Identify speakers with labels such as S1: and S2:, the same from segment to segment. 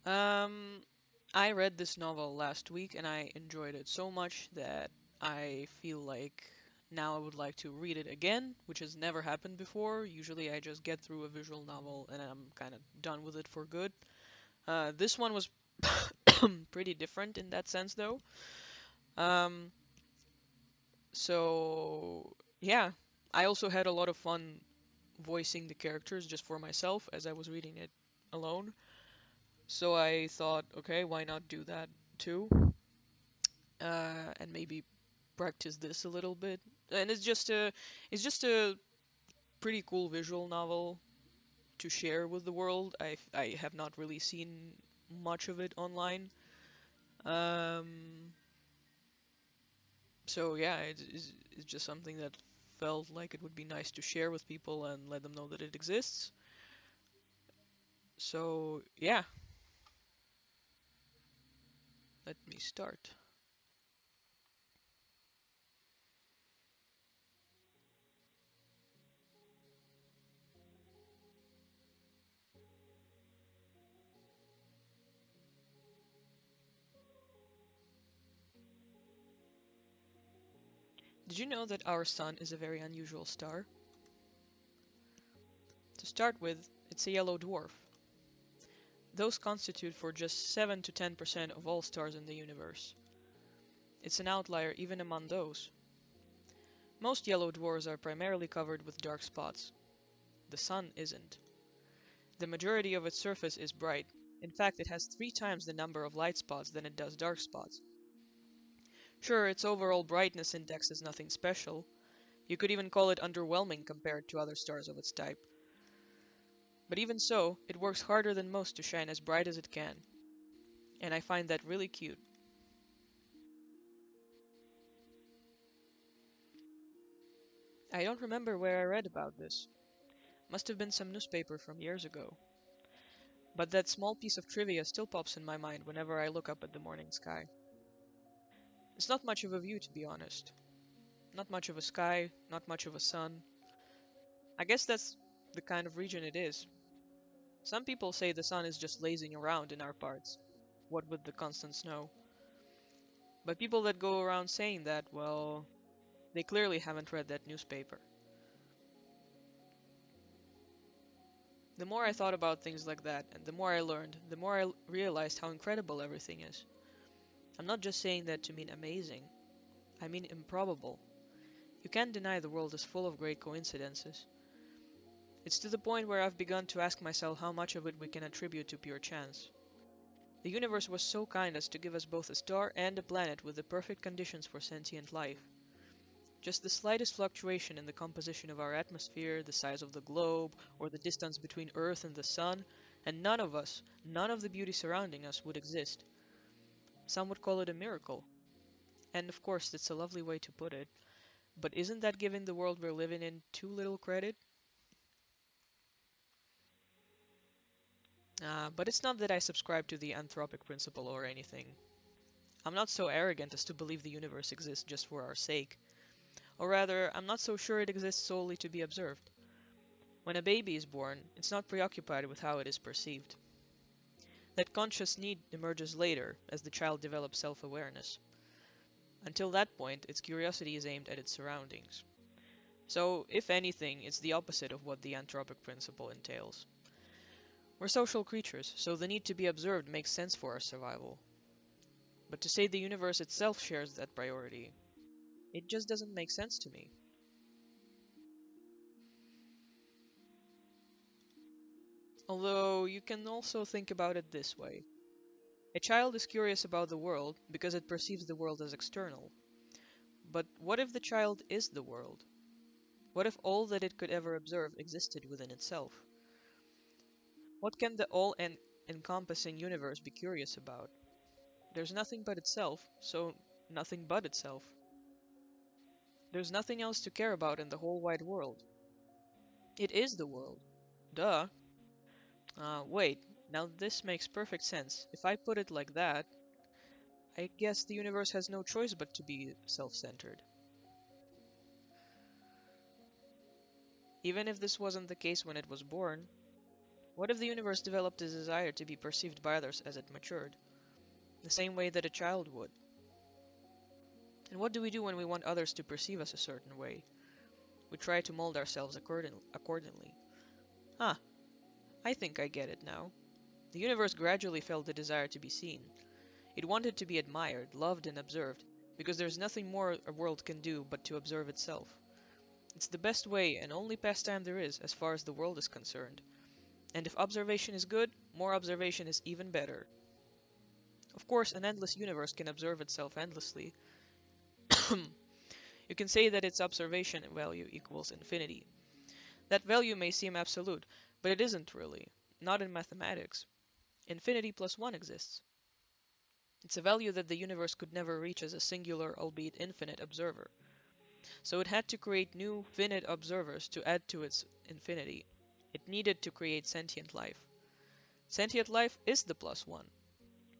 S1: Um, I read this novel last week and I enjoyed it so much that I feel like now I would like to read it again, which has never happened before. Usually I just get through a visual novel and I'm kind of done with it for good. This one was pretty different in that sense though. Um, so yeah, I also had a lot of fun voicing the characters just for myself as I was reading it alone. So I thought, okay, why not do that too? And maybe practice this a little bit. And it's just a pretty cool visual novel to share with the world. I have not really seen much of it online. Um, so yeah, it's just something that felt like it would be nice to share with people and let them know that it exists. So yeah, let me start. Did you know that our sun is a very unusual star? To start with, it's a yellow dwarf. Those constitute for just 7 to 10% of all stars in the universe. It's an outlier even among those. Most yellow dwarfs are primarily covered with dark spots. The sun isn't. The majority of its surface is bright. In fact, it has 3 times the number of light spots than it does dark spots. Sure, its overall brightness index is nothing special. You could even call it underwhelming compared to other stars of its type. But even so, it works harder than most to shine as bright as it can. And I find that really cute. I don't remember where I read about this. Must have been some newspaper from years ago. But that small piece of trivia still pops in my mind whenever I look up at the morning sky. It's not much of a view, to be honest. Not much of a sky, not much of a sun. I guess that's the kind of region it is. Some people say the sun is just lazing around in our parts, what with the constant snow. But people that go around saying that, well, they clearly haven't read that newspaper. The more I thought about things like that, and the more I learned, the more I realized how incredible everything is. I'm not just saying that to mean amazing, I mean improbable. You can't deny the world is full of great coincidences. It's to the point where I've begun to ask myself how much of it we can attribute to pure chance. The universe was so kind as to give us both a star and a planet with the perfect conditions for sentient life. Just the slightest fluctuation in the composition of our atmosphere, the size of the globe, or the distance between Earth and the Sun, and none of us, none of the beauty surrounding us would exist. Some would call it a miracle. And of course, that's a lovely way to put it. But isn't that giving the world we're living in too little credit? But it's not that I subscribe to the anthropic principle or anything. I'm not so arrogant as to believe the universe exists just for our sake. Or rather, I'm not so sure it exists solely to be observed. When a baby is born, it's not preoccupied with how it is perceived. That conscious need emerges later, as the child develops self-awareness. Until that point, its curiosity is aimed at its surroundings. So, if anything, it's the opposite of what the anthropic principle entails. We're social creatures, so the need to be observed makes sense for our survival. But to say the universe itself shares that priority, it just doesn't make sense to me. Although you can also think about it this way. A child is curious about the world because it perceives the world as external. But what if the child is the world? What if all that it could ever observe existed within itself? What can the all-encompassing universe be curious about? There's nothing but itself, so nothing but itself. There's nothing else to care about in the whole wide world. It is the world. Duh. Wait, now this makes perfect sense. If I put it like that, I guess the universe has no choice but to be self-centered. Even if this wasn't the case when it was born, What if the universe developed a desire to be perceived by others as it matured, the same way that a child would? And what do we do when we want others to perceive us a certain way? We try to mold ourselves accordingly. Huh, I think I get it now. The universe gradually felt the desire to be seen. It wanted to be admired, loved, and observed, because there's nothing more a world can do but to observe itself. It's the best way and only pastime there is as far as the world is concerned. And if observation is good, more observation is even better. Of course, an endless universe can observe itself endlessly. You can say that its observation value equals infinity. That value may seem absolute, but it isn't really. Not in mathematics. Infinity plus 1 exists. It's a value that the universe could never reach as a singular, albeit infinite, observer. So it had to create new, finite observers to add to its infinity. It needed to create sentient life. Sentient life is the plus 1.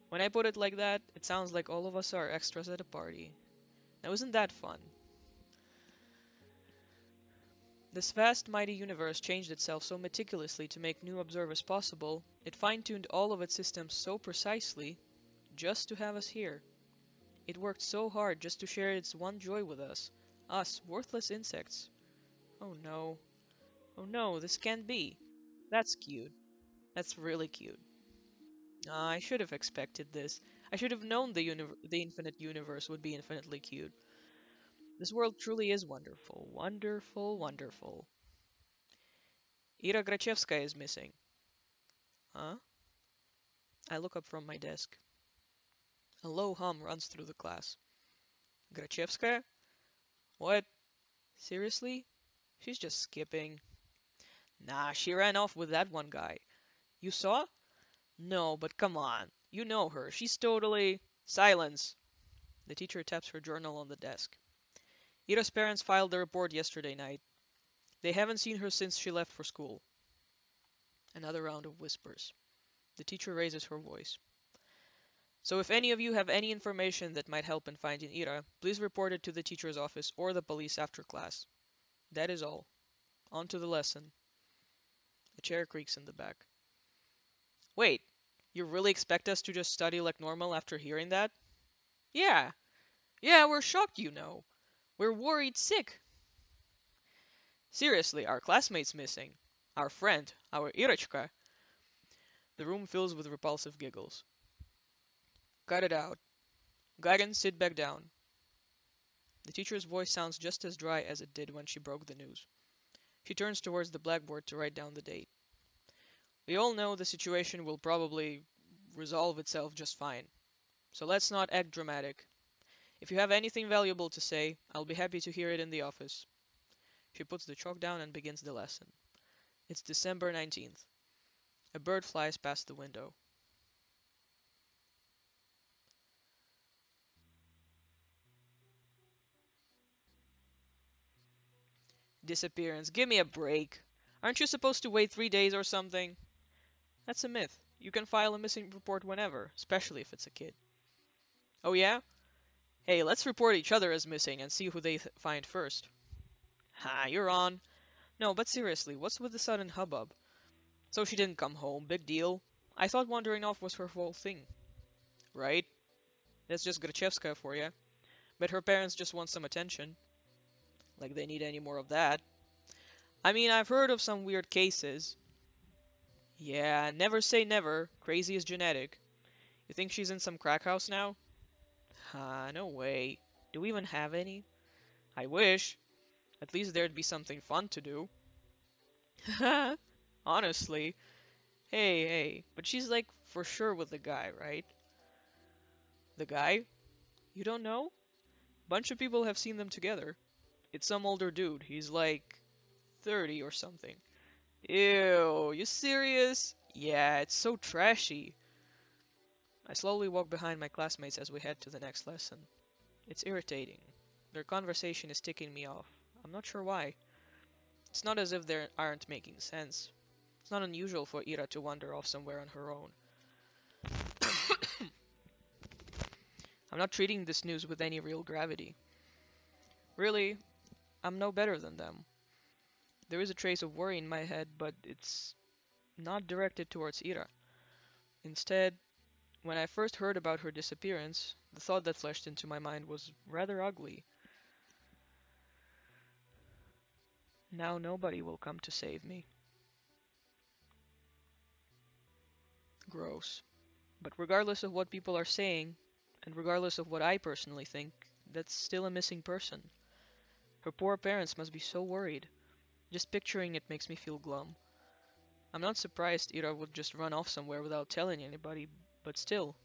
S1: When I put it like that, it sounds like all of us are extras at a party. Now isn't that fun? This vast, mighty universe changed itself so meticulously to make new observers possible, it fine-tuned all of its systems so precisely, just to have us here. It worked so hard just to share its one joy with us, worthless insects. Oh no. Oh no, this can't be. That's cute. That's really cute. I should have expected this. I should have known the infinite universe would be infinitely cute. This world truly is wonderful. Wonderful, wonderful. Ira Grachevskaya is missing. Huh? I look up from my desk. A low hum runs through the class. Grachevskaya? What? Seriously? She's just skipping. Nah, she ran off with that one guy. You saw? No, but come on. You know her. She's totally... Silence! The teacher taps her journal on the desk. Ira's parents filed the report yesterday night. They haven't seen her since she left for school. Another round of whispers. The teacher raises her voice. So if any of you have any information that might help in finding Ira, please report it to the teacher's office or the police after class. That is all. On to the lesson. A chair creaks in the back. Wait, you really expect us to just study like normal after hearing that? Yeah. Yeah, we're shocked, you know. We're worried sick. Seriously, our classmate's missing. Our friend, our Irочка. The room fills with repulsive giggles. Cut it out. Gagan, sit back down. The teacher's voice sounds just as dry as it did when she broke the news. She turns towards the blackboard to write down the date. We all know the situation will probably resolve itself just fine. So let's not act dramatic. If you have anything valuable to say, I'll be happy to hear it in the office. She puts the chalk down and begins the lesson. It's December 19th. A bird flies past the window. Disappearance. Give me a break. Aren't you supposed to wait 3 days or something? That's a myth. You can file a missing report whenever, especially if it's a kid. Oh yeah? Hey, let's report each other as missing and see who they find first. Ha, you're on. No, but seriously, what's with the sudden hubbub? So she didn't come home, big deal. I thought wandering off was her whole thing. Right? That's just Grachevska for you. But her parents just want some attention. Like they need any more of that. I mean, I've heard of some weird cases. Yeah, never say never. Crazy is genetic. You think she's in some crack house now? No way. Do we even have any? I wish. At least there'd be something fun to do. Honestly. Hey, but she's like for sure with the guy, right? The guy? You don't know? Bunch of people have seen them together. It's some older dude. He's like 30 or something. Ew, you serious? Yeah, it's so trashy. I slowly walk behind my classmates as we head to the next lesson. It's irritating. Their conversation is ticking me off. I'm not sure why. It's not as if they aren't making sense. It's not unusual for Ira to wander off somewhere on her own. I'm not treating this news with any real gravity. Really, I'm no better than them. There is a trace of worry in my head, but it's not directed towards Ira. Instead, when I first heard about her disappearance, the thought that flashed into my mind was rather ugly. Now nobody will come to save me. Gross. But regardless of what people are saying, and regardless of what I personally think, that's still a missing person. Her poor parents must be so worried. Just picturing it makes me feel glum. I'm not surprised Ira would just run off somewhere without telling anybody, but still.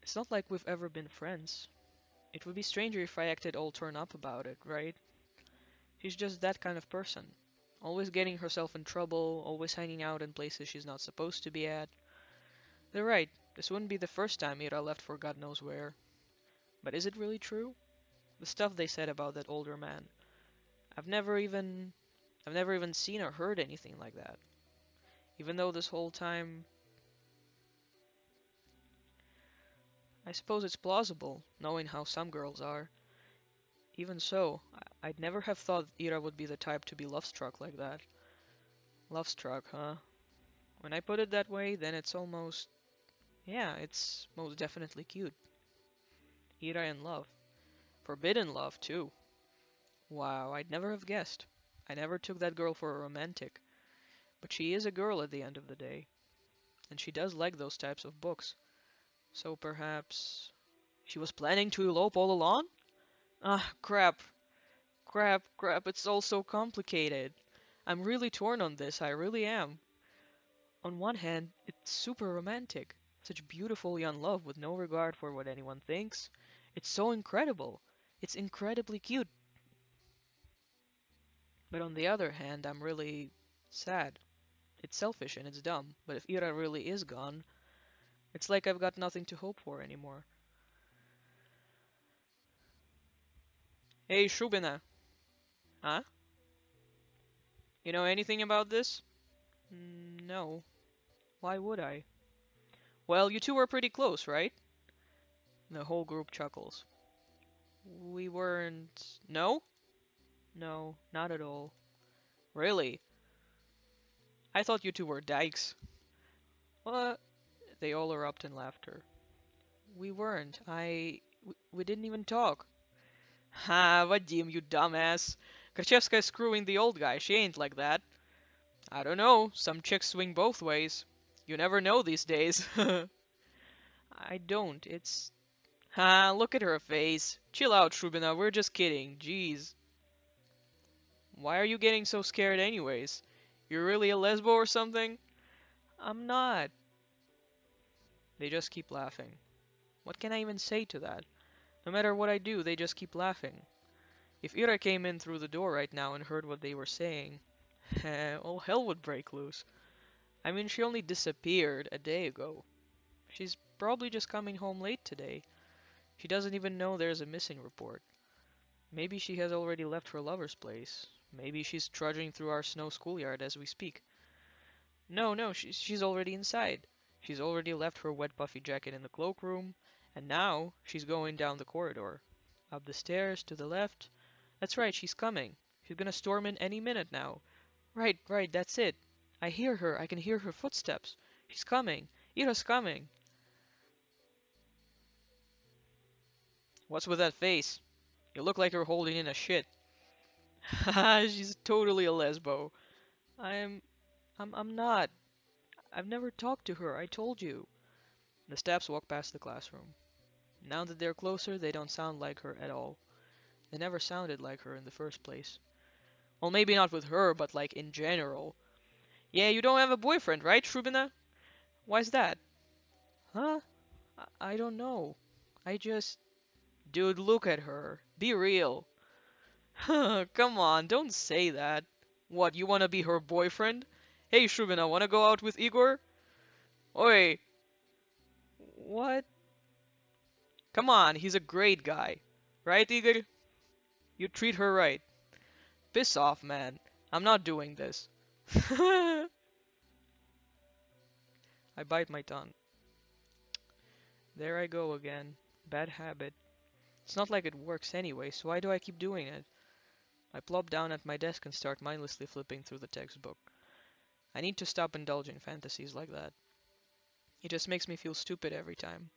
S1: It's not like we've ever been friends. It would be stranger if I acted all torn up about it, right? She's just that kind of person. Always getting herself in trouble, always hanging out in places she's not supposed to be at. They're right, this wouldn't be the first time Ira left for God knows where. But is it really true? The stuff they said about that older man. I've never even I've never even seen or heard anything like that. Even though this whole time I suppose it's plausible, knowing how some girls are. Even so, I'd never have thought Ira would be the type to be love-struck like that. Love-struck, huh? When I put it that way, then it's almost... yeah, it's most definitely cute. Ira in love. Forbidden love, too. Wow, I'd never have guessed. I never took that girl for a romantic. But she is a girl at the end of the day. And she does like those types of books. So perhaps... she was planning to elope all along? Ah, crap. Crap, it's all so complicated. I'm really torn on this, I really am. On one hand, it's super romantic. Such beautiful young love with no regard for what anyone thinks. It's so incredible. It's incredibly cute. But on the other hand, I'm really sad. It's selfish and it's dumb, but if Ira really is gone, it's like I've got nothing to hope for anymore. Hey, Shubina. Huh? You know anything about this? No. Why would I? Well, you two were pretty close, right? The whole group chuckles. We weren't... No? No, not at all. Really? I thought you two were dykes. What? They all erupt in laughter. We weren't. We didn't even talk. Ha, Vadim, you dumbass. Krachevska's screwing the old guy. She ain't like that. I don't know. Some chicks swing both ways. You never know these days. I don't. It's... Ha, look at her face. Chill out, Shrubina. We're just kidding. Jeez. Why are you getting so scared anyways? You're really a lesbo or something? I'm not. They just keep laughing. What can I even say to that? No matter what I do, they just keep laughing. If Ira came in through the door right now and heard what they were saying, all hell would break loose. I mean, she only disappeared a day ago. She's probably just coming home late today. She doesn't even know there's a missing report. Maybe she has already left her lover's place. Maybe she's trudging through our snow schoolyard as we speak. No, she's already inside. She's already left her wet puffy jacket in the cloakroom, and now she's going down the corridor. Up the stairs, to the left. That's right, she's coming. She's gonna storm in any minute now. Right, that's it. I hear her, I can hear her footsteps. She's coming. Ira's coming. What's with that face? You look like you're holding in a shit. Haha, she's totally a lesbo. I'm... I'm not. I've never talked to her, I told you. The steps walk past the classroom. Now that they're closer, they don't sound like her at all. They never sounded like her in the first place. Well, maybe not with her, but like in general. Yeah, you don't have a boyfriend, right, Shrubina? Why's that? Huh? I don't know. I just... Dude, look at her. Be real. Come on, don't say that. What, you wanna be her boyfriend? Hey, Shrubina, wanna go out with Igor? Oi! What? Come on, he's a great guy. Right, Igor? You treat her right. Piss off, man. I'm not doing this. I bite my tongue. There I go again. Bad habit. It's not like it works anyway, so why do I keep doing it? I plop down at my desk and start mindlessly flipping through the textbook. I need to stop indulging fantasies like that. It just makes me feel stupid every time.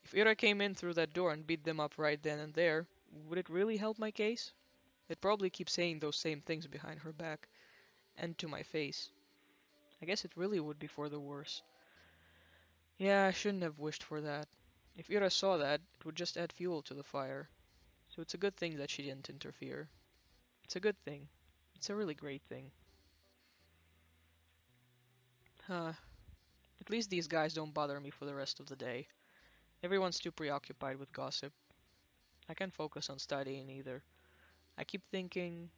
S1: If Ira came in through that door and beat them up right then and there, would it really help my case? They'd probably keep saying those same things behind her back and to my face. I guess it really would be for the worse. Yeah, I shouldn't have wished for that. If Ira saw that, it would just add fuel to the fire. So it's a good thing that she didn't interfere. It's a good thing. It's a really great thing. Huh. At least these guys don't bother me for the rest of the day. Everyone's too preoccupied with gossip. I can't focus on studying either. I keep thinking,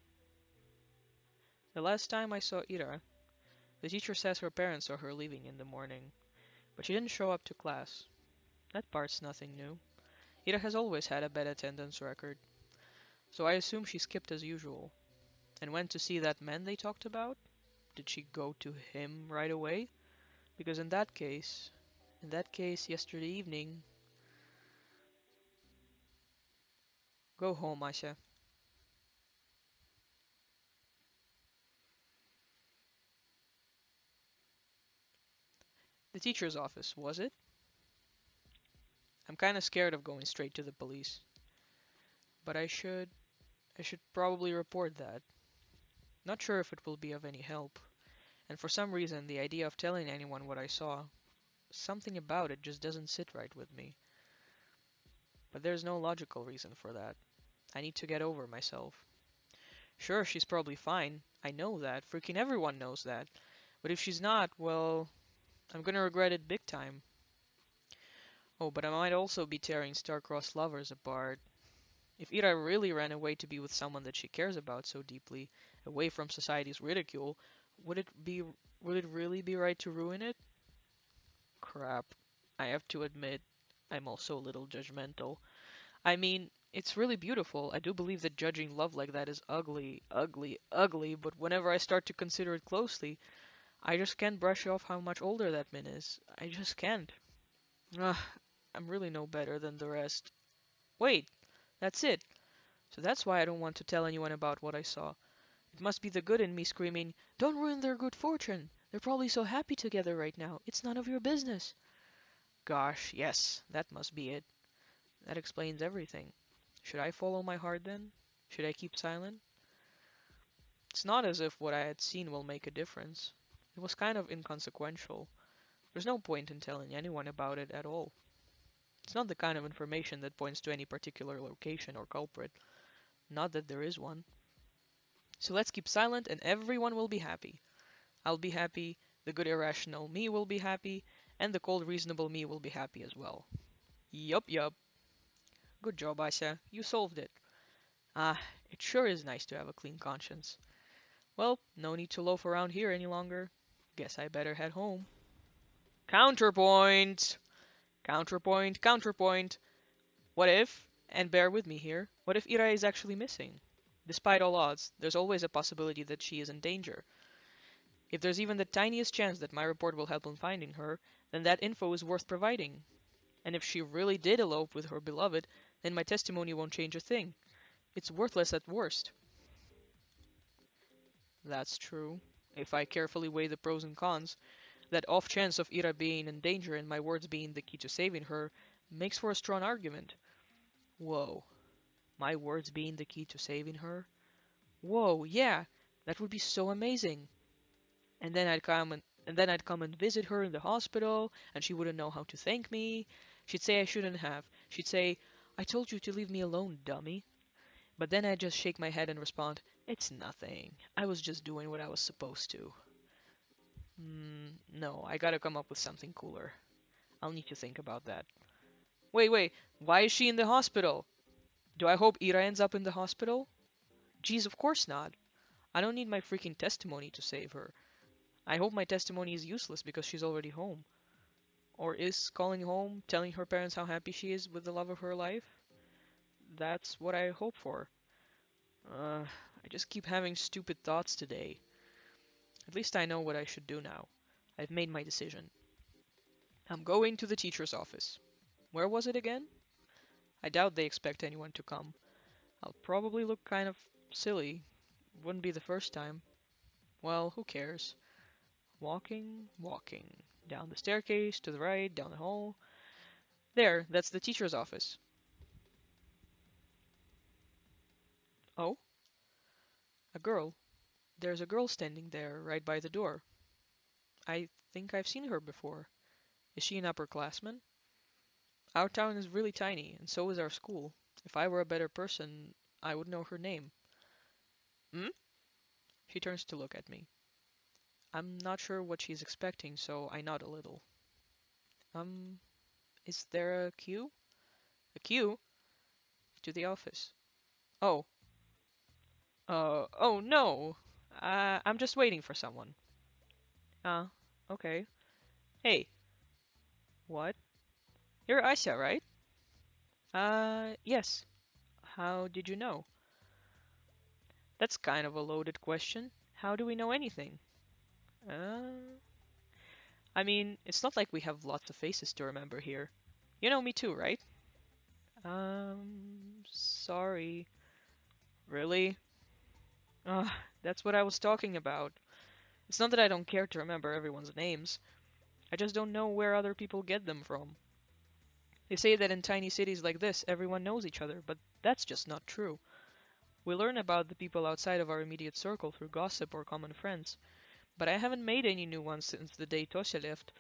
S1: the last time I saw Ira, the teacher says her parents saw her leaving in the morning, but she didn't show up to class. That part's nothing new. Ira has always had a bad attendance record, so I assume she skipped as usual. And went to see that man they talked about? Did she go to him right away? Because in that case, yesterday evening, go home, Aisha. The teacher's office, was it? I'm kinda scared of going straight to the police, but I should probably report that. Not sure if it will be of any help, and for some reason the idea of telling anyone what I saw, something about it just doesn't sit right with me. But there's no logical reason for that. I need to get over myself. Sure, she's probably fine. I know that. Freaking everyone knows that. But if she's not, well, I'm gonna regret it big time. Oh, but I might also be tearing star-crossed lovers apart. If Ira really ran away to be with someone that she cares about so deeply, away from society's ridicule, would it be would it really be right to ruin it? Crap. I have to admit, I'm also a little judgmental. I mean, it's really beautiful. I do believe that judging love like that is ugly, ugly, ugly, but whenever I start to consider it closely, I just can't brush off how much older that man is. I just can't. Ugh, I'm really no better than the rest. Wait, that's it. So that's why I don't want to tell anyone about what I saw. It must be the good in me screaming, "Don't ruin their good fortune. They're probably so happy together right now. It's none of your business." Gosh, yes, that must be it. That explains everything. Should I follow my heart then? Should I keep silent? It's not as if what I had seen will make a difference. It was kind of inconsequential. There's no point in telling anyone about it at all. It's not the kind of information that points to any particular location or culprit. Not that there is one. So let's keep silent and everyone will be happy. I'll be happy, the good irrational me will be happy, and the cold reasonable me will be happy as well. Yup, yup. Good job, Aisha. You solved it. Ah, it sure is nice to have a clean conscience. Well, no need to loaf around here any longer. Guess I better head home. Counterpoint! Counterpoint, counterpoint. What if, and bear with me here, what if Ira is actually missing? Despite all odds, there's always a possibility that she is in danger. If there's even the tiniest chance that my report will help in finding her, then that info is worth providing. And if she really did elope with her beloved, then my testimony won't change a thing. It's worthless at worst. That's true. If I carefully weigh the pros and cons, that off chance of Ira being in danger and my words being the key to saving her makes for a strong argument. Whoa. My words being the key to saving her? Whoa, yeah, that would be so amazing. And then I'd come and visit her in the hospital, and she wouldn't know how to thank me. She'd say I shouldn't have. She'd say, "I told you to leave me alone, dummy." But then I'd just shake my head and respond, "It's nothing. I was just doing what I was supposed to." No, I gotta come up with something cooler. I'll need to think about that. Wait, why is she in the hospital? Do I hope Ira ends up in the hospital? Geez, of course not. I don't need my freaking testimony to save her. I hope my testimony is useless because she's already home. Or is calling home, telling her parents how happy she is with the love of her life? That's what I hope for. I just keep having stupid thoughts today. At least I know what I should do now. I've made my decision. I'm going to the teacher's office. Where was it again? I doubt they expect anyone to come. I'll probably look kind of Silly. Wouldn't be the first time. Well, who cares? Walking, walking. Down the staircase, to the right, down the hall. There, that's the teacher's office. Oh, a girl. There's a girl standing there, right by the door. I think I've seen her before. Is she an upperclassman? Our town is really tiny, and so is our school. If I were a better person, I would know her name. Hmm? She turns to look at me. I'm not sure what she's expecting, so I nod a little. Um, is there a queue? A queue? To the office. Oh, oh no! I'm just waiting for someone. Ah, okay. Hey, what? You're Aisha, right? Yes. How did you know? That's kind of a loaded question. How do we know anything? Uh, I mean, it's not like we have lots of faces to remember here. You know me too, right? Sorry. Really? That's what I was talking about. It's not that I don't care to remember everyone's names. I just don't know where other people get them from. They say that in tiny cities like this, everyone knows each other, but that's just not true. We learn about the people outside of our immediate circle through gossip or common friends, but I haven't made any new ones since the day Tosia left.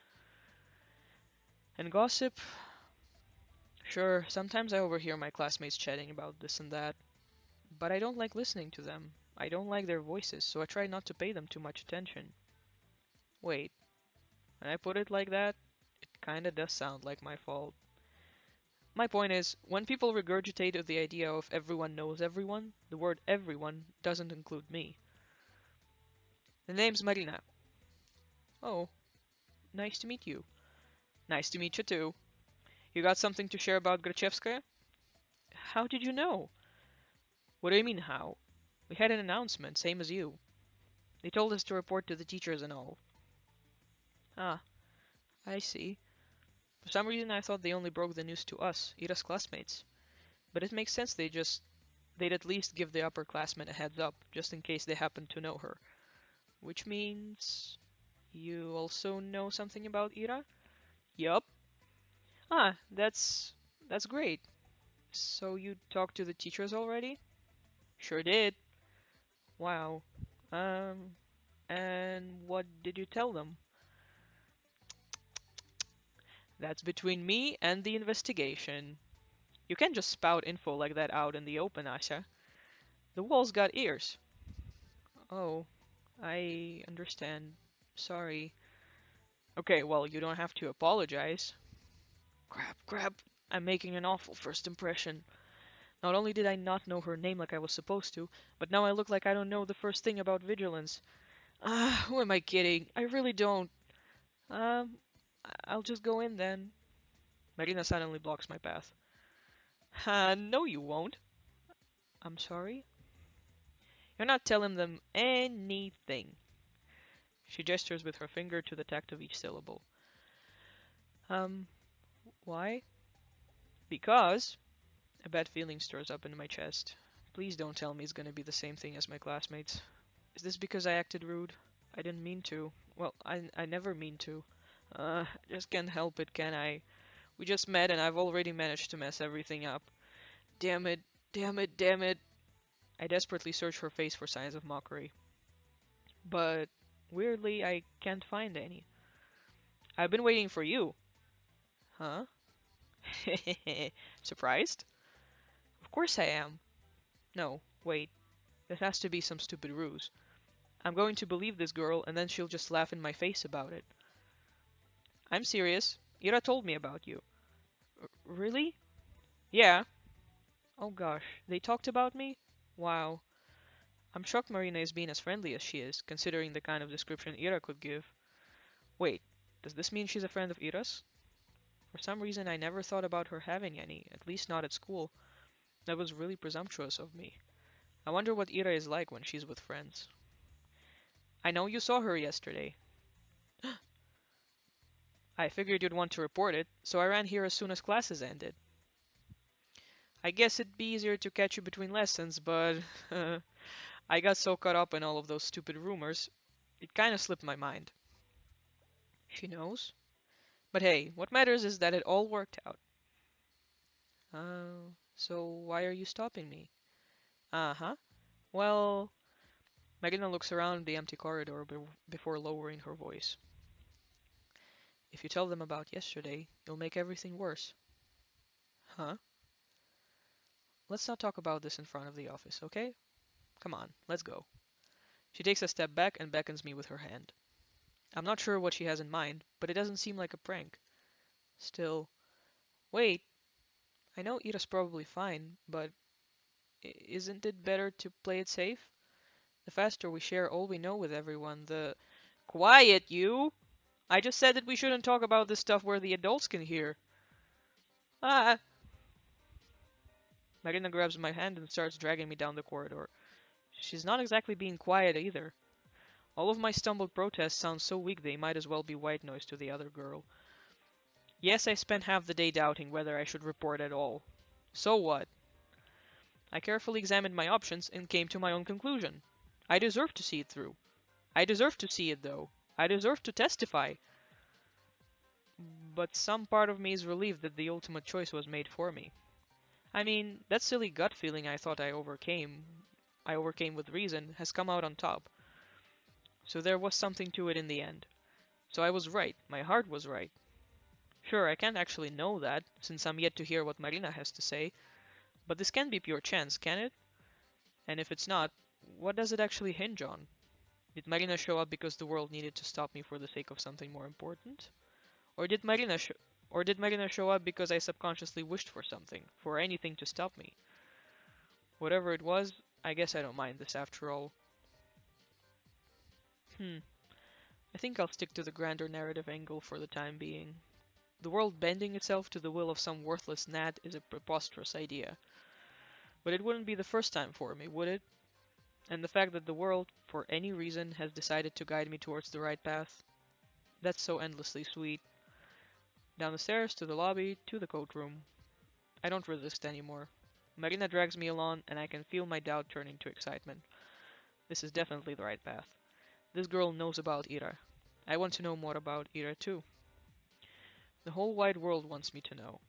S1: And gossip? Sure, sometimes I overhear my classmates chatting about this and that, but I don't like listening to them. I don't like their voices, so I try not to pay them too much attention. Wait, when I put it like that, it kinda does sound like my fault. My point is, when people regurgitate the idea of everyone knows everyone, the word everyone doesn't include me. The name's Marina. Oh, nice to meet you. Nice to meet you too. You got something to share about Grachevskaya? How did you know? What do you mean, how? We had an announcement, same as you. They told us to report to the teachers and all. Ah, I see. For some reason I thought they only broke the news to us, Ira's classmates. But it makes sense they'd at least give the upperclassmen a heads up, just in case they happen to know her. Which means you also know something about Ira? Yup. Ah, that's great. So you talked to the teachers already? Sure did. Wow. Um, and what did you tell them? That's between me and the investigation. You can't just spout info like that out in the open, Asha. The wall's got ears. Oh, I understand. Sorry. Okay, well, you don't have to apologize. Crap, crap. I'm making an awful first impression. Not only did I not know her name like I was supposed to, but now I look like I don't know the first thing about vigilance. Ah, who am I kidding? I really don't. Um, I'll just go in then. Marina suddenly blocks my path. No you won't. I'm sorry? You're not telling them anything. She gestures with her finger to the tact of each syllable. Um, why? Because a bad feeling stirs up in my chest. Please don't tell me it's gonna be the same thing as my classmates. Is this because I acted rude? I didn't mean to. Well, I never mean to. Just can't help it, can I? We just met and I've already managed to mess everything up. Damn it, damn it, damn it. I desperately search her face for signs of mockery. But weirdly, I can't find any. I've been waiting for you. Huh? Surprised? Of course I am. No, wait. This has to be some stupid ruse. I'm going to believe this girl and then she'll just laugh in my face about it. I'm serious. Ira told me about you. Really? Yeah. Oh gosh, they talked about me? Wow. I'm shocked Marina is being as friendly as she is, considering the kind of description Ira could give. Wait, does this mean she's a friend of Ira's? For some reason I never thought about her having any, at least not at school. That was really presumptuous of me. I wonder what Ira is like when she's with friends. I know you saw her yesterday. I figured you'd want to report it, so I ran here as soon as classes ended. I guess it'd be easier to catch you between lessons, but I got so caught up in all of those stupid rumors, it kinda slipped my mind. She knows. But hey, what matters is that it all worked out. So why are you stopping me? Uh-huh. Well, Magna looks around the empty corridor before lowering her voice. If you tell them about yesterday, you'll make everything worse. Huh? Let's not talk about this in front of the office, okay? Come on, let's go. She takes a step back and beckons me with her hand. I'm not sure what she has in mind, but it doesn't seem like a prank. Still, wait, I know Ira's probably fine, but isn't it better to play it safe? The faster we share all we know with everyone, the... Quiet, you! I just said that we shouldn't talk about this stuff where the adults can hear. Ah! Marina grabs my hand and starts dragging me down the corridor. She's not exactly being quiet either. All of my stumbled protests sound so weak they might as well be white noise to the other girl. Yes, I spent half the day doubting whether I should report at all. So what? I carefully examined my options and came to my own conclusion. I deserve to see it through. I deserve to see it, though. I deserve to testify. But some part of me is relieved that the ultimate choice was made for me. I mean, that silly gut feeling I overcame with reason, has come out on top. So there was something to it in the end. So I was right. My heart was right. Sure, I can't actually know that, since I'm yet to hear what Marina has to say, but this can't be pure chance, can it? And if it's not, what does it actually hinge on? Did Marina show up because the world needed to stop me for the sake of something more important? Or did Marina sh- or did Marina show up because I subconsciously wished for something, for anything to stop me? Whatever it was, I guess I don't mind this after all. Hmm, I think I'll stick to the grander narrative angle for the time being. The world bending itself to the will of some worthless gnat is a preposterous idea. But it wouldn't be the first time for me, would it? And the fact that the world, for any reason, has decided to guide me towards the right path, that's so endlessly sweet. Down the stairs, to the lobby, to the coat room. I don't resist anymore. Marina drags me along, and I can feel my doubt turning to excitement. This is definitely the right path. This girl knows about Ira. I want to know more about Ira too. The whole wide world wants me to know.